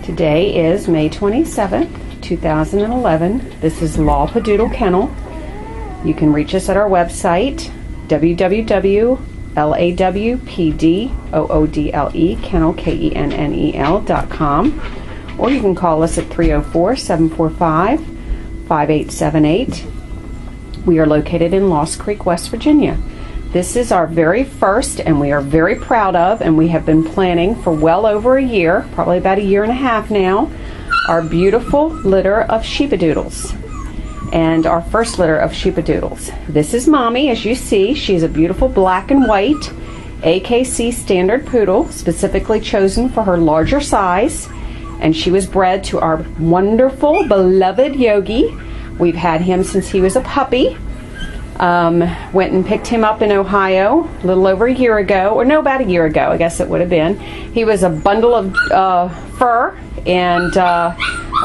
Today is May 27th, 2011. This is Old Sheepadoodle Kennel. You can reach us at our website, www.lawpdoodle, kennel, KENNEL.com, or you can call us at 304-745-5878. We are located in Lost Creek, West Virginia. This is our very first, and we are very proud of, and we have been planning for well over a year, probably about a year and a half now, our beautiful litter of Sheepadoodles. And our first litter of Sheepadoodles. This is Mommy, as you see. She's a beautiful black and white AKC standard poodle, specifically chosen for her larger size. And she was bred to our wonderful, beloved Yogi. We've had him since he was a puppy. Went and picked him up in Ohio a little over a year ago, or no, about a year ago, I guess it would have been. He was a bundle of fur and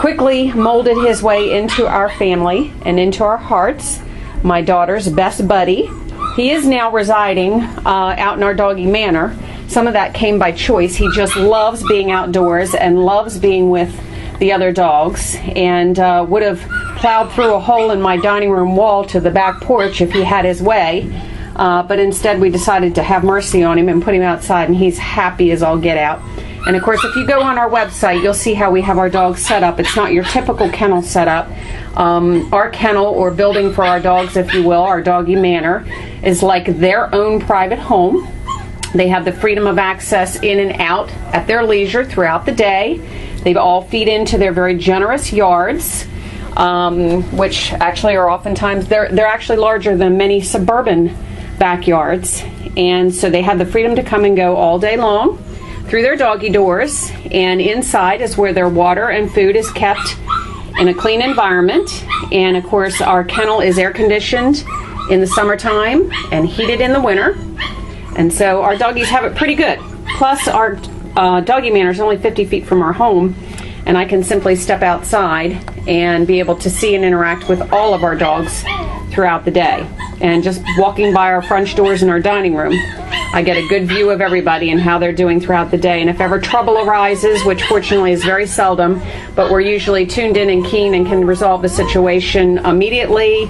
quickly molded his way into our family and into our hearts. My daughter's best buddy. He is now residing out in our doggy manor. Some of that came by choice. He just loves being outdoors and loves being with the other dogs, and would have plowed through a hole in my dining room wall to the back porch if he had his way. But instead we decided to have mercy on him and put him outside, and he's happy as all get out. And of course, if you go on our website, you'll see how we have our dogs set up. It's not your typical kennel setup. Our kennel, or building for our dogs, if you will, our doggy manor, is like their own private home. They have the freedom of access in and out at their leisure throughout the day. They all feed into their very generous yards, which actually are oftentimes, they're actually larger than many suburban backyards. And so they have the freedom to come and go all day long through their doggy doors, and inside is where their water and food is kept in a clean environment. And of course, our kennel is air conditioned in the summertime and heated in the winter. And so our doggies have it pretty good. Plus, our doggy manor is only 50 feet from our home, and I can simply step outside and be able to see and interact with all of our dogs throughout the day. And just walking by our front doors and our dining room, I get a good view of everybody and how they're doing throughout the day. And if ever trouble arises, which fortunately is very seldom, but we're usually tuned in and keen and can resolve the situation immediately.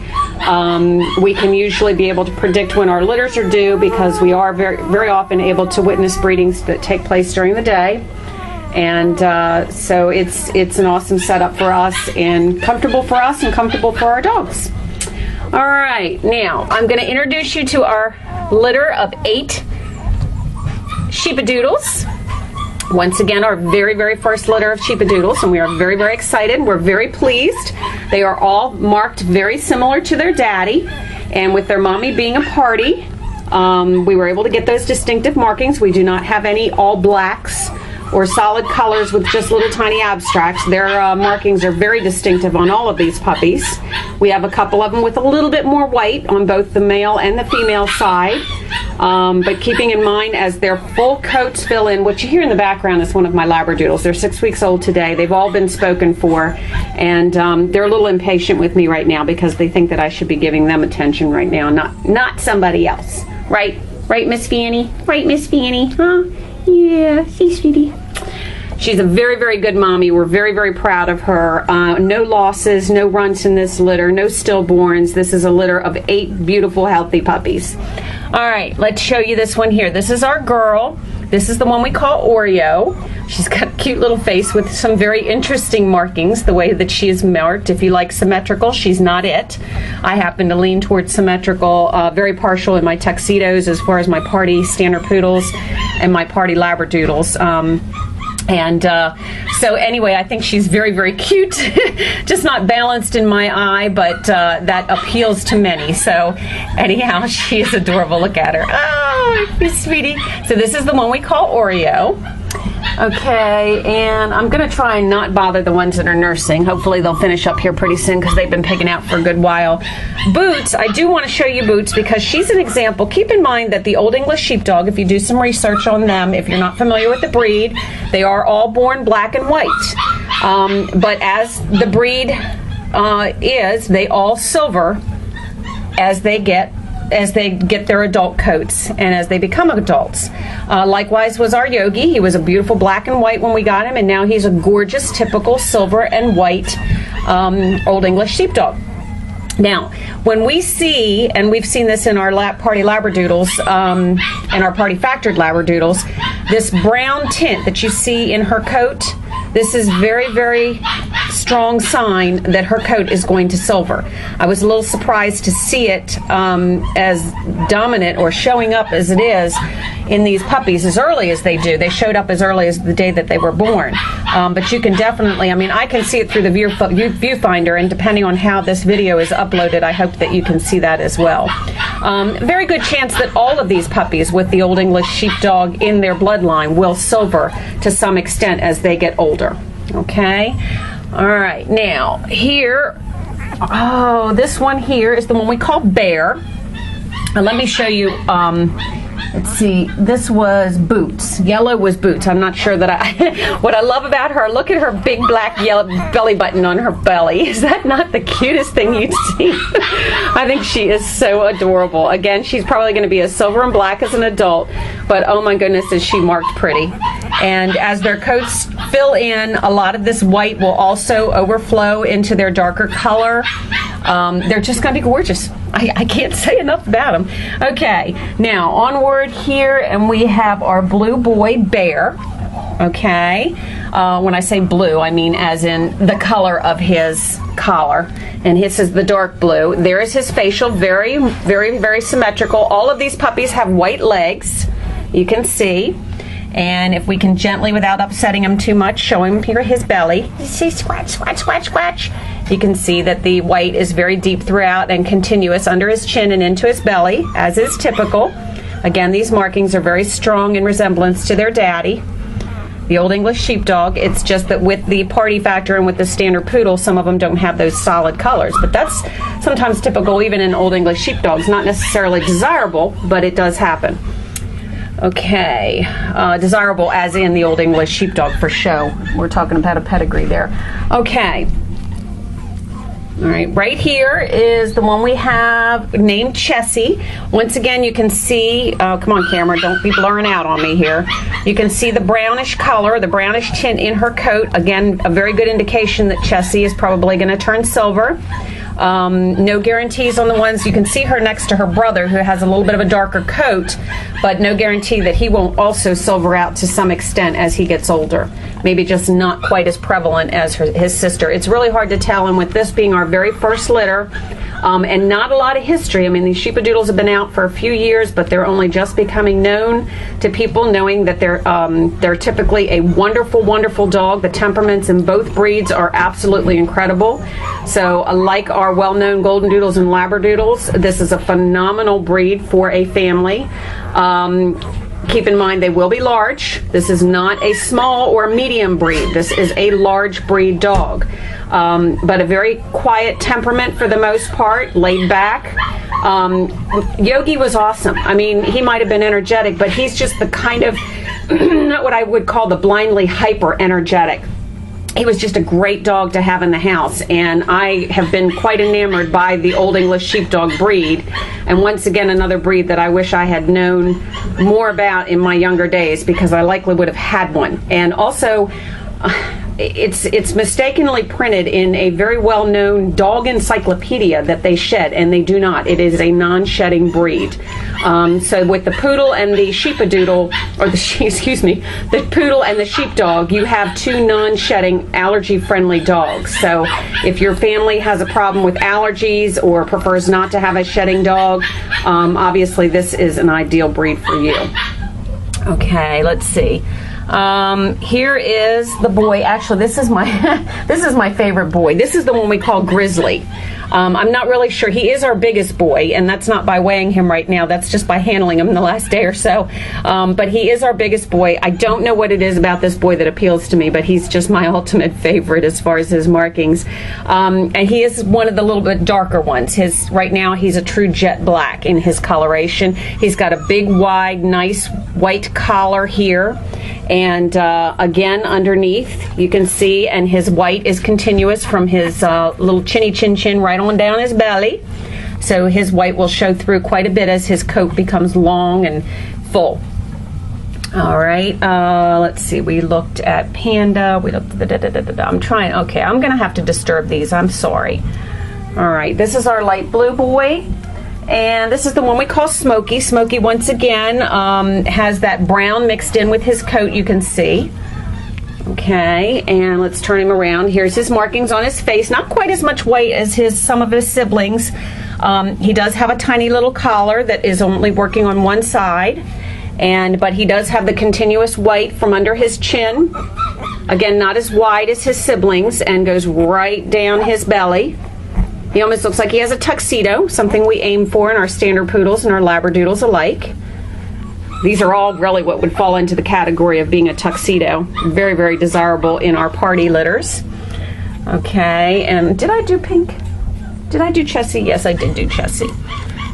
We can usually be able to predict when our litters are due, because we are very, very often able to witness breedings that take place during the day. And so it's an awesome setup for us, and comfortable for us and comfortable for our dogs. All right, now I'm going to introduce you to our litter of 8 Sheepadoodles. Once again, our very, very first litter of Sheepadoodles, and we are very, very excited. We're very pleased. They are all marked very similar to their daddy, and with their mommy being a party, we were able to get those distinctive markings. We do not have any all blacks or solid colors with just little tiny abstracts. Their markings are very distinctive on all of these puppies. We have a couple of them with a little bit more white on both the male and the female side. But keeping in mind, as their full coats fill in, what you hear in the background is one of my Labradoodles. They're 6 weeks old today. They've all been spoken for, and they're a little impatient with me right now because they think that I should be giving them attention right now, not somebody else. Right, Miss Fanny? Right, Miss Fanny? Huh? Yeah, see, sweetie. She's a very, very good mommy. We're very, very proud of her. No losses, no runts in this litter, no stillborns. This is a litter of 8 beautiful, healthy puppies. All right, let's show you this one here. This is our girl. This is the one we call Oreo. She's got a cute little face with some very interesting markings, the way that she is marked. If you like symmetrical, she's not it. I happen to lean towards symmetrical, very partial in my tuxedos as far as my party standard poodles and my party Labradoodles. So anyway, I think she's very, very cute. Just not balanced in my eye, but that appeals to many. So anyhow, she is adorable. Look at her. Oh, you sweetie. So this is the one we call Oreo. Okay, and I'm going to try and not bother the ones that are nursing. Hopefully they'll finish up here pretty soon because they've been picking out for a good while. Boots, I do want to show you Boots because she's an example. Keep in mind that the Old English Sheepdog, if you do some research on them, if you're not familiar with the breed, they are all born black and white. But as the breed they all silver as they get as they get their adult coats and as they become adults. Likewise was our Yogi. He was a beautiful black and white when we got him, and now he's a gorgeous, typical silver and white Old English Sheepdog. Now, when we see, and we've seen this in our party Labradoodles and our party factored Labradoodles, this brown tint that you see in her coat, this is very, very strong sign that her coat is going to silver. I was a little surprised to see it as dominant or showing up as it is in these puppies as early as they do. They showed up as early as the day that they were born. But you can definitely, I mean, I can see it through the viewfinder, and depending on how this video is uploaded, I hope that you can see that as well. Very good chance that all of these puppies with the Old English Sheepdog in their bloodline will silver to some extent as they get older. Okay? All right, now here, this one here is the one we call Bear. And let me show you, let's see, this was Boots. Yellow was Boots. I'm not sure that what I love about her, look at her big black yellow belly button on her belly. Is that not the cutest thing you'd see? I think she is so adorable. Again, she's probably going to be a silver and black as an adult, but oh my goodness, is she marked pretty. And as their coats fill in, a lot of this white will also overflow into their darker color. They're just going to be gorgeous. I can't say enough about them. Okay, now onward here, and we have our blue boy Bear. Okay, when I say blue, I mean as in the color of his collar, and his is the dark blue. There is his facial, very, very, very symmetrical. All of these puppies have white legs, you can see. And if we can gently, without upsetting him too much, show him here his belly. You see, scratch, scratch, scratch, scratch. You can see that the white is very deep throughout and continuous under his chin and into his belly, as is typical. Again, these markings are very strong in resemblance to their daddy, the Old English Sheepdog. It's just that with the party factor and with the standard poodle, some of them don't have those solid colors. But that's sometimes typical even in Old English Sheepdogs. Not necessarily desirable, but it does happen. Okay, desirable as in the Old English Sheepdog for show. We're talking about a pedigree there. Okay. All right, right here is the one we have named Chessie. Once again, you can see, come on camera, don't be blurring out on me here. You can see the brownish color, the brownish tint in her coat. Again, a very good indication that Chessie is probably going to turn silver. No guarantees on the ones. You can see her next to her brother, who has a little bit of a darker coat, but no guarantee that he won't also silver out to some extent as he gets older. Maybe just not quite as prevalent as his sister. It's really hard to tell, and with this being our very first litter, and not a lot of history. I mean, these Sheepadoodles have been out for a few years, but they're only just becoming known to people, knowing that they're typically a wonderful, wonderful dog. The temperaments in both breeds are absolutely incredible. So, like our well-known Golden Doodles and Labradoodles, this is a phenomenal breed for a family. Keep in mind they will be large. This is not a small or medium breed. This is a large breed dog. But a very quiet temperament for the most part, laid back. Yogi was awesome. I mean, he might have been energetic, but he's just the kind of, not what I would call the blindly hyper energetic. He was just a great dog to have in the house, and I have been quite enamored by the Old English Sheepdog breed, and once again another breed that I wish I had known more about in my younger days, because I likely would have had one. And also, it's mistakenly printed in a very well-known dog encyclopedia that they shed, and they do not. It is a non-shedding breed. So with the poodle and the sheepadoodle, or the poodle and the sheepdog, you have two non-shedding, allergy-friendly dogs. So if your family has a problem with allergies or prefers not to have a shedding dog, obviously this is an ideal breed for you. Okay, let's see. Here is the boy. Actually, this is my favorite boy. This is the one we call Grizzly. I'm not really sure. He is our biggest boy, and that's not by weighing him right now. That's just by handling him the last day or so. But he is our biggest boy. I don't know what it is about this boy that appeals to me, but he's just my ultimate favorite as far as his markings. And he is one of the little bit darker ones. Right now, he's a true jet black in his coloration. He's got a big, wide, nice white collar here. And again, underneath, you can see, and his white is continuous from his little chinny chin chin right on down his belly. so his white will show through quite a bit as his coat becomes long and full. All right, let's see, we looked at Panda, we looked at I'm trying, okay, I'm gonna have to disturb these, I'm sorry. All right, this is our light blue boy, and this is the one we call Smokey. Smokey, once again, has that brown mixed in with his coat, you can see. Okay, and let's turn him around. Here's his markings on his face, not quite as much white as some of his siblings. He does have a tiny little collar that is only working on one side. But he does have the continuous white from under his chin. Again, not as wide as his siblings, and goes right down his belly. He almost looks like he has a tuxedo, something we aim for in our standard poodles and our labradoodles alike. These are all really what would fall into the category of being a tuxedo. Very, very desirable in our party litters. Okay, and did I do pink? Did I do Chessie? Yes, I did do Chessie.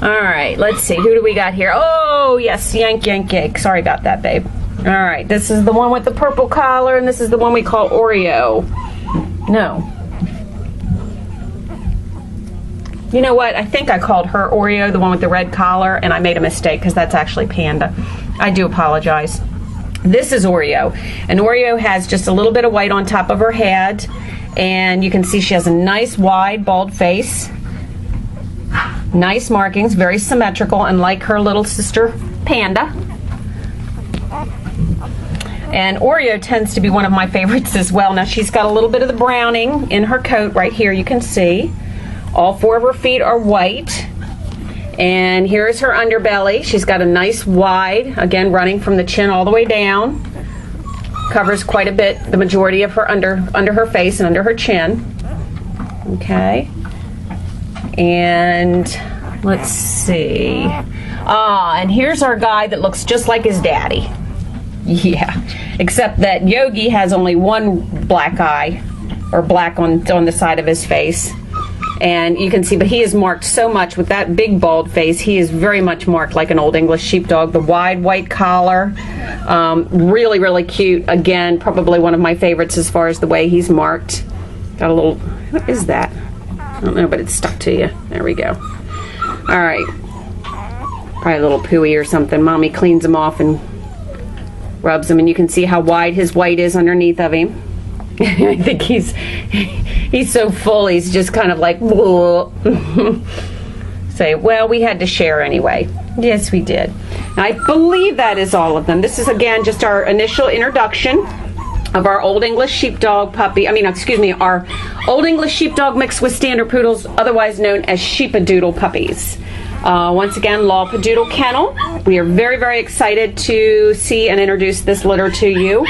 All right, let's see. Who do we got here? Oh, yes, Yank, Yank, Yank. Sorry about that, babe. All right, this is the one with the purple collar, and this is the one we call Oreo. No. You know what? I think I called her Oreo, the one with the red collar, and I made a mistake because that's actually Panda. I do apologize. This is Oreo, and Oreo has just a little bit of white on top of her head, and you can see she has a nice, wide, bald face. Nice markings, very symmetrical, unlike her little sister Panda. And Oreo tends to be one of my favorites as well. Now she's got a little bit of the browning in her coat right here, you can see. All 4 of her feet are white. And here's her underbelly. She's got a nice wide, again running from the chin all the way down. Covers quite a bit, the majority of her under her face and under her chin. Okay. And let's see. And here's our guy that looks just like his daddy. Yeah, except that Yogi has only one black eye, or black on the side of his face. And you can see, but he is marked so much with that big bald face. He is very much marked like an Old English Sheepdog. The wide white collar, really, really cute. Again, probably one of my favorites as far as the way he's marked. Got a little, what is that? I don't know, but it's stuck to you. There we go. All right. Probably a little pooey or something. Mommy cleans him off and rubs him, and you can see how wide his white is underneath of him. I think he's so full, he's just kind of like, say, well, we had to share anyway. Yes, we did. I believe that is all of them. This is, again, just our initial introduction of our Old English Sheepdog puppy. Our Old English Sheepdog mixed with Standard Poodles, otherwise known as Sheepadoodle Puppies. Once again, Sheepadoodle Kennel. We are very, very excited to see and introduce this litter to you.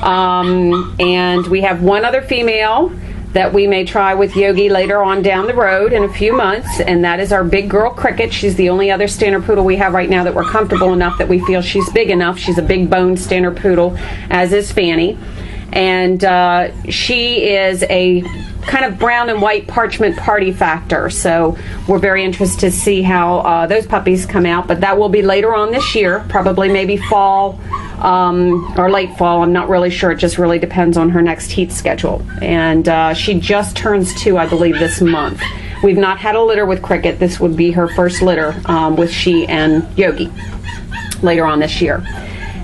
And we have one other female that we may try with Yogi later on down the road in a few months, and that is our big girl Cricket. She's the only other Standard Poodle we have right now that we're comfortable enough that we feel she's big enough. She's a big boned Standard Poodle, as is Fanny. And she is a kind of brown and white parchment party factor, so we're very interested to see how those puppies come out, but that will be later on this year, probably maybe fall or late fall. I'm not really sure. It just really depends on her next heat schedule. And she just turns 2, I believe, this month. We've not had a litter with Cricket. This would be her first litter with she and Yogi later on this year.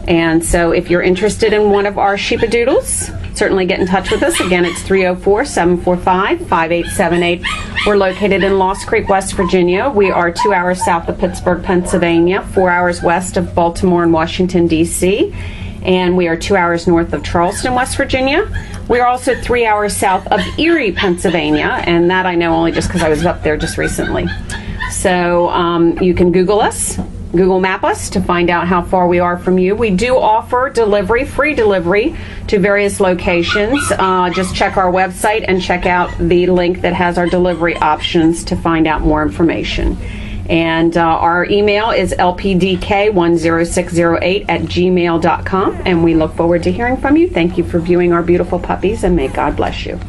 And so if you're interested in one of our Sheepadoodles, certainly get in touch with us. Again, it's 304-745-5878. We're located in Lost Creek, West Virginia. We are 2 hours south of Pittsburgh, Pennsylvania, 4 hours west of Baltimore and Washington, D.C., and we are 2 hours north of Charleston, West Virginia. We are also 3 hours south of Erie, Pennsylvania, and that I know only just because I was up there just recently. So you can Google us. Google Map us to find out how far we are from you. We do offer delivery, free delivery to various locations. Just check our website and check out the link that has our delivery options to find out more information. And our email is lpdk10608@gmail.com, and we look forward to hearing from you. Thank you for viewing our beautiful puppies, and may God bless you.